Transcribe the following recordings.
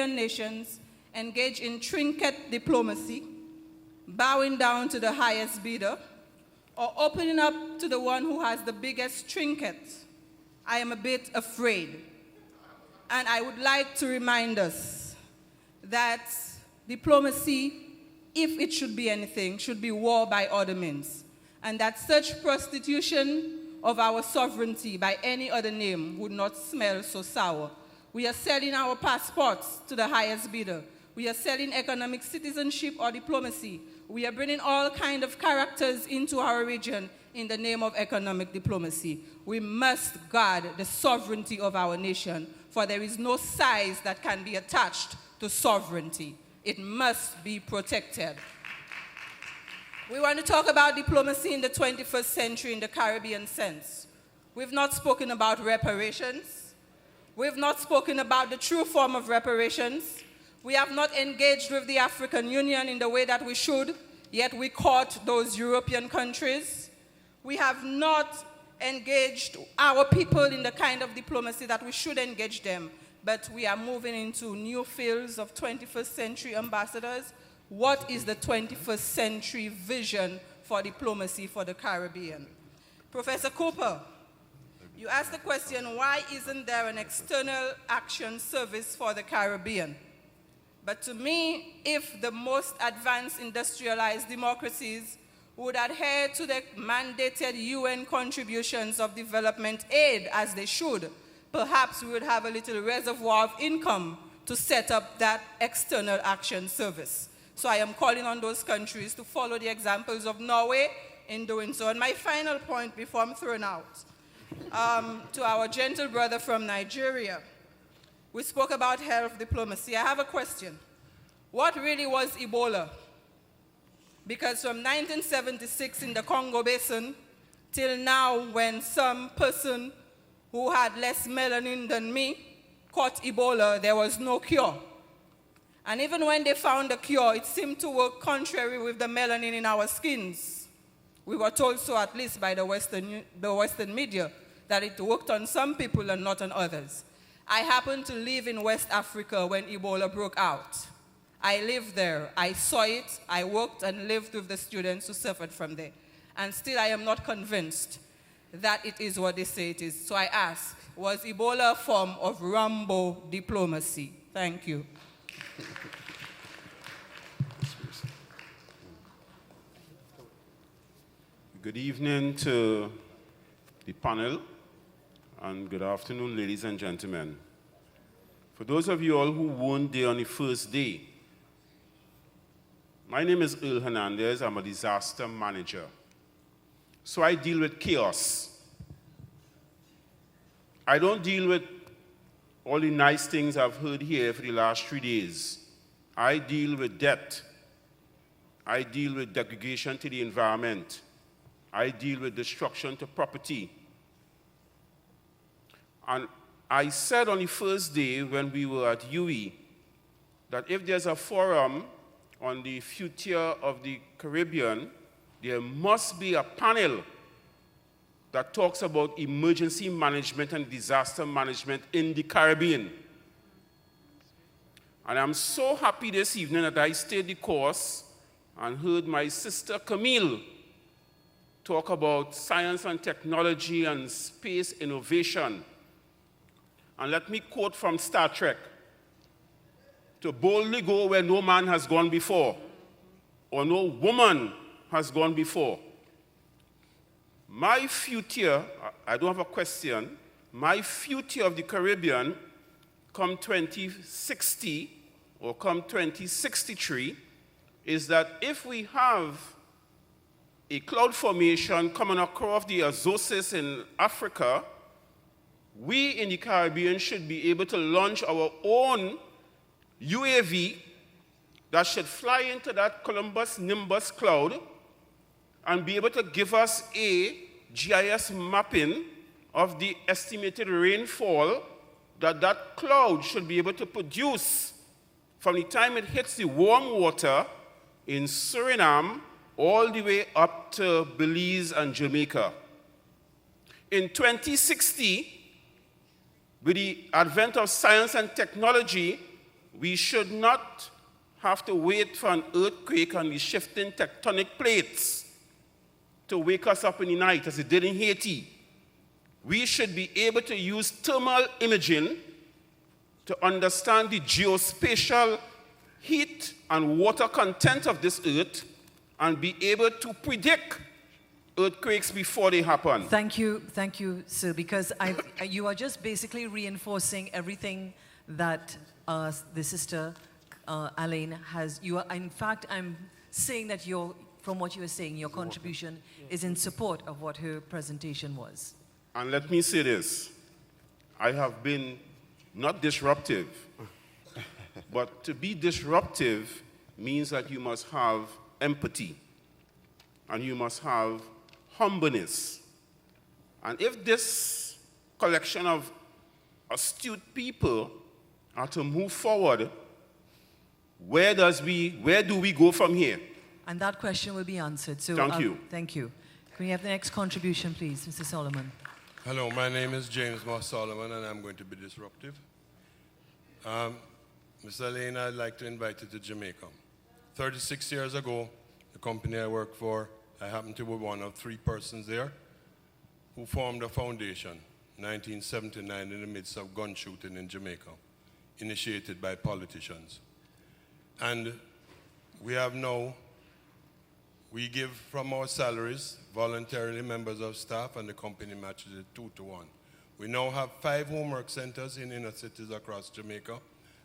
nations engage in trinket diplomacy, bowing down to the highest bidder, or opening up to the one who has the biggest trinket, I am a bit afraid. And I would like to remind us that diplomacy, if it should be anything, should be war by other means, and that such prostitution of our sovereignty by any other name would not smell so sour. We are selling our passports to the highest bidder. We are selling economic citizenship or diplomacy. We are bringing all kinds of characters into our region in the name of economic diplomacy. We must guard the sovereignty of our nation, for there is no size that can be attached to sovereignty. It must be protected. We want to talk about diplomacy in the 21st century in the Caribbean sense. We've not spoken about reparations. We've not spoken about the true form of reparations. We have not engaged with the African Union in the way that we should, yet we caught those European countries. We have not engaged our people in the kind of diplomacy that we should engage them, but we are moving into new fields of 21st century ambassadors. What is the 21st century vision for diplomacy for the Caribbean? Professor Cooper, you asked the question, why isn't there an external action service for the Caribbean? But to me, if the most advanced industrialized democracies would adhere to the mandated UN contributions of development aid as they should, perhaps we would have a little reservoir of income to set up that external action service. So I am calling on those countries to follow the examples of Norway in doing so. And my final point before I'm thrown out, to our gentle brother from Nigeria. We spoke about health diplomacy. I have a question. What really was Ebola? Because from 1976 in the Congo Basin till now, when some person who had less melanin than me caught Ebola, there was no cure. And even when they found a cure, it seemed to work contrary with the melanin in our skins. We were told so, at least by the Western media, that it worked on some people and not on others. I happened to live in West Africa when Ebola broke out. I lived there. I saw it. I worked and lived with the students who suffered from there. And still I am not convinced that it is what they say it is. So I ask, was Ebola a form of Rambo diplomacy? Thank you. Good evening to the panel, and good afternoon, ladies and gentlemen. For those of you all who weren't there on the first day, my name is Earl Hernandez. I'm a disaster manager. So I deal with chaos. I don't deal with all the nice things I've heard here for the last 3 days. I deal with debt. I deal with degradation to the environment. I deal with destruction to property. And I said on the first day when we were at UE that if there's a forum on the future of the Caribbean, there must be a panel that talks about emergency management and disaster management in the Caribbean. And I'm so happy this evening that I stayed the course and heard my sister Camille talk about science and technology and space innovation. And let me quote from Star Trek: to boldly go where no man has gone before, or no woman has gone before. My future, I don't have a question, my future of the Caribbean come 2060 or come 2063 is that if we have a cloud formation coming across the Azores in Africa, we in the Caribbean should be able to launch our own UAV that should fly into that Columbus Nimbus cloud and be able to give us a GIS mapping of the estimated rainfall that that cloud should be able to produce from the time it hits the warm water in Suriname all the way up to Belize and Jamaica. In 2060, with the advent of science and technology, we should not have to wait for an earthquake and the shifting tectonic plates to wake us up in the night as it did in Haiti. We should be able to use thermal imaging to understand the geospatial heat and water content of this earth and be able to predict earthquakes before they happen. Thank you, sir, because you are just basically reinforcing everything that the sister Alain has. In fact, I'm saying that from what you were saying, your contribution is in support of what her presentation was. And let me say this, I have been not disruptive, but to be disruptive means that you must have empathy and you must have humbleness. And if this collection of astute people are to move forward, where do we go from here? And that question will be answered. So, thank you. Thank you. Can we have the next contribution, please, Mr. Solomon? Hello, my name is James Moss Solomon, and I'm going to be disruptive. Mr. Alain, I'd like to invite you to Jamaica. 36 years ago, the company I work for, I happened to be one of 3 persons there who formed a foundation, 1979, in the midst of gun shooting in Jamaica, initiated by politicians. And we give from our salaries, voluntarily members of staff, and the company matches it 2-to-1. We now have 5 homework centers in inner cities across Jamaica,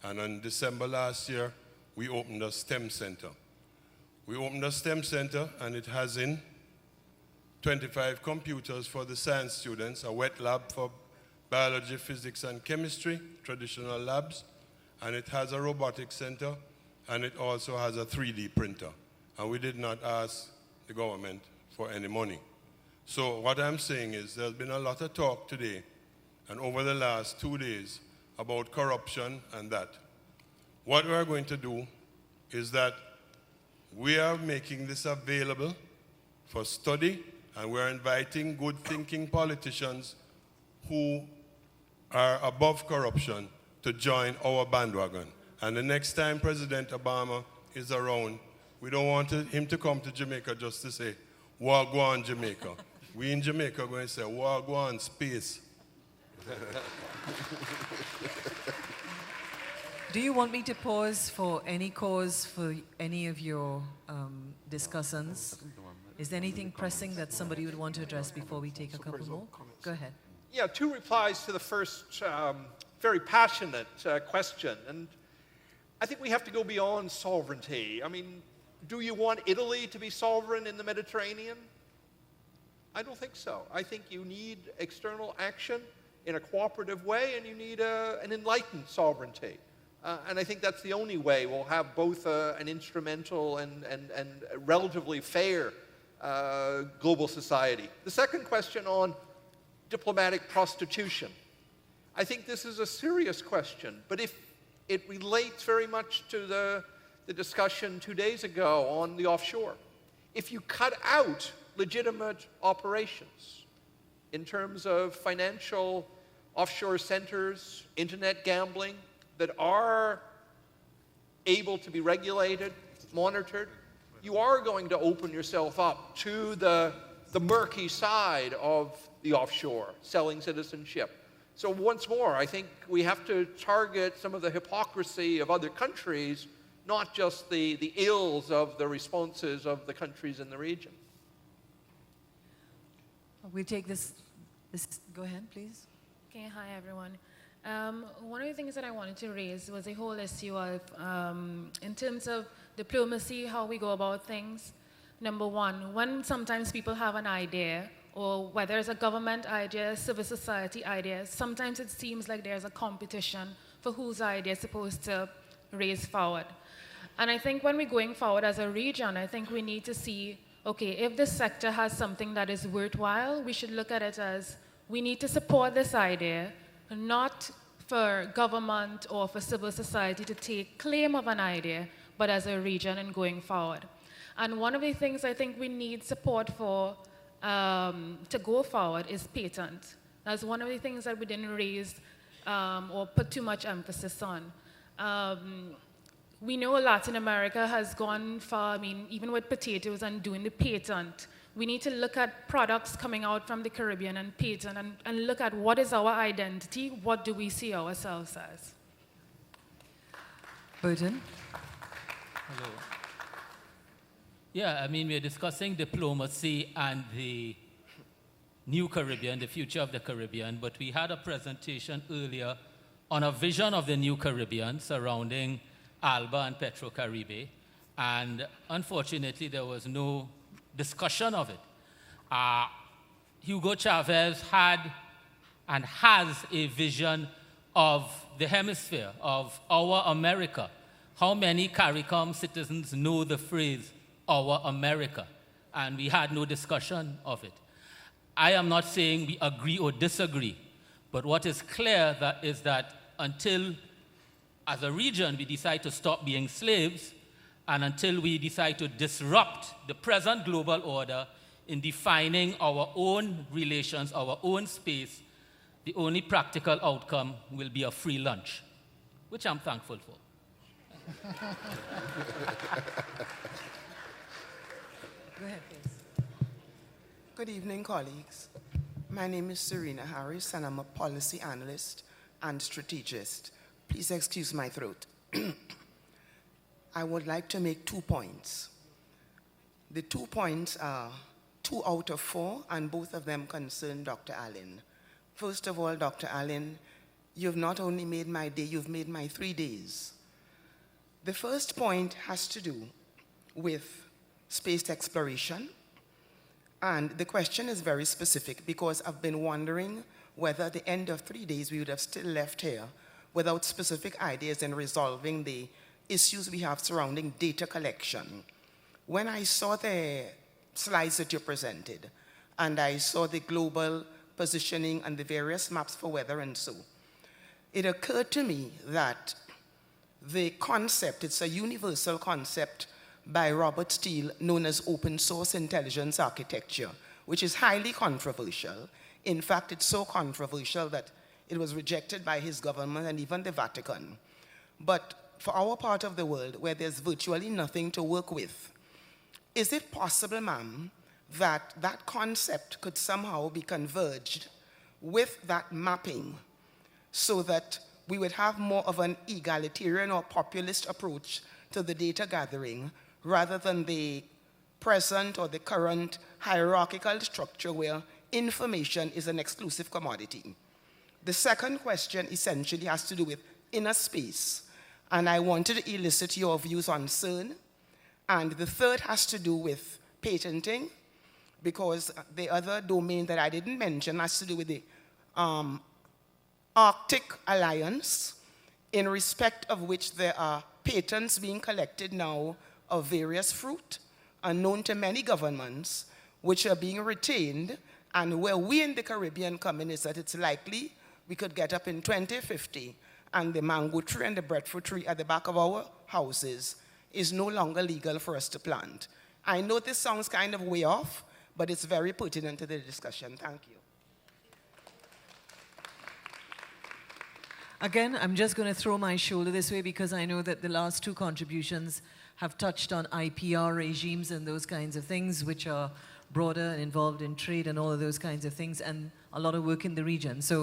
and in December last year, we opened a STEM center. We opened a STEM center, and it has in 25 computers for the science students, a wet lab for biology, physics, and chemistry, traditional labs, and it has a robotics center, and it also has a 3D printer. And we did not ask the government for any money. So what I'm saying is there's been a lot of talk today and over the last 2 days about corruption and that. What we're going to do is that we are making this available for study, and we're inviting good thinking politicians who are above corruption to join our bandwagon. And the next time President Obama is around, we don't want him to come to Jamaica just to say, Wagwan Jamaica. We in Jamaica are going to say, Wagwan space. Do you want me to pause for any cause for any of your discussants? Is there anything pressing that somebody would want to address before we take a couple more? Go ahead. Yeah, 2 replies to the first very passionate question. And I think we have to go beyond sovereignty. I mean, do you want Italy to be sovereign in the Mediterranean? I don't think so. I think you need external action in a cooperative way, and you need an enlightened sovereignty. And I think that's the only way we'll have both an instrumental and a relatively fair global society. The second question on diplomatic prostitution. I think this is a serious question, but if it relates very much to the discussion 2 days ago on the offshore. If you cut out legitimate operations in terms of financial offshore centers, internet gambling, that are able to be regulated, monitored, you are going to open yourself up to the murky side of the offshore, selling citizenship. So once more, I think we have to target some of the hypocrisy of other countries, not just the ills of the responses of the countries in the region. We take this, go ahead, please. Okay, hi everyone. One of the things that I wanted to raise was the whole issue of, in terms of diplomacy, how we go about things. Number one, when sometimes people have an idea, or whether it's a government idea, civil society idea, sometimes it seems like there's a competition for whose idea is supposed to raise forward. And I think when we're going forward as a region, I think we need to see, okay, if this sector has something that is worthwhile, we should look at it as we need to support this idea, not for government or for civil society to take claim of an idea, but as a region and going forward. And one of the things I think we need support for to go forward is patent. That's one of the things that we didn't raise or put too much emphasis on. We know Latin America has gone far, I mean, even with potatoes and doing the patent. We need to look at products coming out from the Caribbean and patent and look at what is our identity, what do we see ourselves as. Burton? Hello. Yeah, I mean, we're discussing diplomacy and the new Caribbean, the future of the Caribbean, but we had a presentation earlier on a vision of the new Caribbean surrounding Alba and Petrocaribe, and unfortunately there was no discussion of it. Hugo Chavez had and has a vision of the hemisphere, of our America. How many CARICOM citizens know the phrase, our America? And we had no discussion of it. I am not saying we agree or disagree, but what is clear is that until, as a region, we decide to stop being slaves, and until we decide to disrupt the present global order in defining our own relations, our own space, the only practical outcome will be a free lunch, which I'm thankful for. Go ahead, please. Good evening, colleagues. My name is Serena Harris, and I'm a policy analyst and strategist. Please excuse my throat. I would like to make 2 points. The 2 points are 2 out of 4, and both of them concern Dr. Allen. First of all, Dr. Allen, you've not only made my day, you've made my 3 days. The first point has to do with space exploration. And the question is very specific because I've been wondering whether at the end of 3 days we would have still left here without specific ideas in resolving the issues we have surrounding data collection. When I saw the slides that you presented, and I saw the global positioning and the various maps for weather and so, it occurred to me that the concept, it's a universal concept by Robert Steele known as open source intelligence architecture, which is highly controversial. In fact, it's so controversial that it was rejected by his government and even the Vatican. But for our part of the world, where there's virtually nothing to work with, is it possible, ma'am, that that concept could somehow be converged with that mapping so that we would have more of an egalitarian or populist approach to the data gathering rather than the present or the current hierarchical structure where information is an exclusive commodity? The second question essentially has to do with inner space, and I wanted to elicit your views on CERN. And the third has to do with patenting, because the other domain that I didn't mention has to do with the Arctic Alliance, in respect of which there are patents being collected now of various fruit, unknown to many governments, which are being retained, and where we in the Caribbean come in is that it's likely we could get up in 2050 and the mango tree and the breadfruit tree at the back of our houses is no longer legal for us to plant. I know this sounds kind of way off, but it's very pertinent to the discussion. Thank you. Again, I'm just going to throw my shoulder this way because I know that the last 2 contributions have touched on IPR regimes and those kinds of things, which are broader and involved in trade and all of those kinds of things, and a lot of work in the region. So